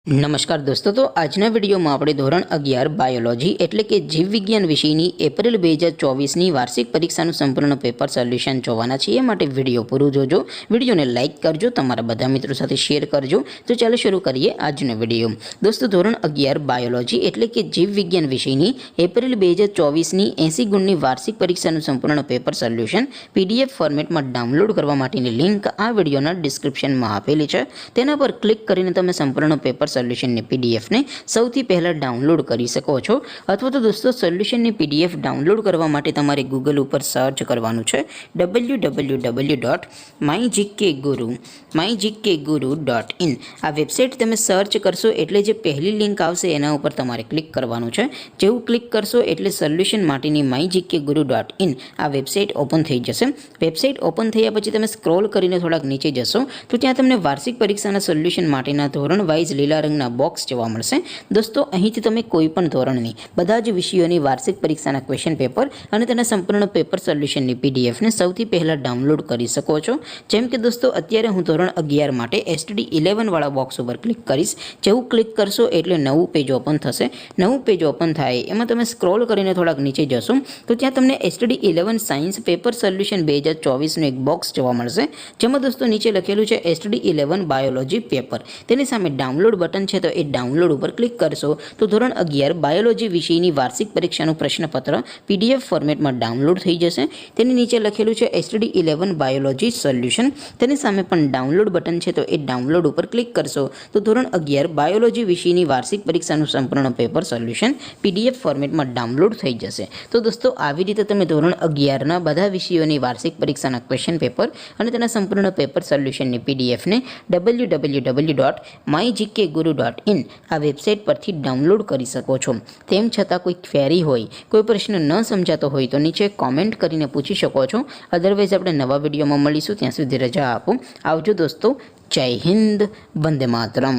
નમસ્કાર દોસ્તો, તો આજના વિડીયોમાં આપણે ધોરણ 11 બાયોલોજી એટલે કે જીવ વિજ્ઞાન વિષયની એપ્રિલ 2024ની વાર્ષિક પરીક્ષાનું સંપૂર્ણ પેપર સોલ્યુશન જોવાના છીએ। માટે વિડીયો પૂરું જોજો, વિડીયોને લાઇક કરજો, તમારા બધા મિત્રો સાથે શેર કરજો। તો ચાલો શરૂ કરીએ આજનો વિડીયો। દોસ્તો, ધોરણ 11 બાયોલોજી એટલે કે જીવ વિજ્ઞાન વિષયની એપ્રિલ 2024ની 80 ગુણની વાર્ષિક પરીક્ષાનું સંપૂર્ણ પેપર સોલ્યુશન PDF ફોર્મેટમાં ડાઉનલોડ કરવા માટેની લિંક આ વિડીયોના ડિસ્ક્રિપ્શનમાં આપેલી છે। તેના પર ક્લિક કરીને તમે સંપૂર્ણ પેપર સોલ્યુશનની પીડીએફને સૌથી પહેલાં ડાઉનલોડ કરી શકો છો। અથવા તો દોસ્તો, સોલ્યુશનની પીડીએફ ડાઉનલોડ કરવા માટે તમારે ગૂગલ ઉપર સર્ચ કરવાનું છે www.mygkguru.in। આ વેબસાઇટ તમે સર્ચ કરશો એટલે જે પહેલી લિંક આવશે એના ઉપર તમારે ક્લિક કરવાનું છે। જેવું ક્લિક કરશો એટલે સોલ્યુશન માટેની mygkguru.in આ વેબસાઇટ ઓપન થઈ જશે। વેબસાઇટ ઓપન થયા પછી તમે સ્ક્રોલ કરીને થોડાક નીચે જશો તો ત્યાં તમને વાર્ષિક પરીક્ષાના સોલ્યુશન માટેના ધોરણ વાઇઝ લીલા રંગના બોક્સ જોવા મળશે। દોસ્તો, અહીંથી તમે કોઈ પણ ધોરણની બધા જ વિષયોની વાર્ષિક પરીક્ષાના ક્વેશ્ચન પેપર અને તેના સંપૂર્ણ પેપર સોલ્યુશનની પીડીએફને સૌથી પહેલાં ડાઉનલોડ કરી શકો છો। જેમ કે દોસ્તો, અત્યારે હું ધોરણ 11 માટે STD 11 વાળા બોક્સ ઉપર ક્લિક કરીશ। જેવું ક્લિક કરશો એટલે નવું પેજ ઓપન થશે। નવું પેજ ઓપન થાય એમાં તમે સ્ક્રોલ કરીને થોડાક નીચે જશો તો ત્યાં તમને STD 11 સાયન્સ પેપર સોલ્યુશન 2024નું એક બોક્સ જોવા મળશે, જેમાં દોસ્તો નીચે લખેલું છે STD 11 બાયોલોજી પેપર। તેની સામે ડાઉનલોડ બટન છે, તો એ ડાઉનલોડ ઉપર ક્લિક કરશો તો ધોરણ 11 બાયોલોજી વિષયની વાર્ષિક પરીક્ષાનું પ્રશ્નપત્ર PDF ફોર્મેટમાં ડાઉનલોડ થઈ જશે। તેની નીચે લખેલું છે STD 11 બાયોલોજી સોલ્યુશન। તેની સામે પણ ડાઉનલોડ બટન છે, તો એ ડાઉનલોડ ઉપર ક્લિક કરશો તો ધોરણ 11 બાયોલોજી વિષયની વાર્ષિક પરીક્ષાનું સંપૂર્ણ પેપર સોલ્યુશન PDF ફોર્મેટમાં ડાઉનલોડ થઈ જશે। તો દોસ્તો, આવી રીતે તમે ધોરણ 11ના બધા વિષયોની વાર્ષિક પરીક્ષાના ક્વેશ્ચન પેપર અને તેના સંપૂર્ણ પેપર સોલ્યુશનની પીડીએફને www.mygkguru.in આ વેબસાઇટ પરથી ડાઉનલોડ કરી શકો છો। તેમ છતાં કોઈ ક્વેરી હોય, કોઈ પ્રશ્ન ન સમજાતો હોય તો નીચે કોમેન્ટ કરીને પૂછી શકો છો। અધરવાઇઝ આપણે નવા વિડીયોમાં મળીશું, ત્યાં સુધી રજા આપો। આવજો દોસ્તો, જય હિન્દ, વંદે માતરમ।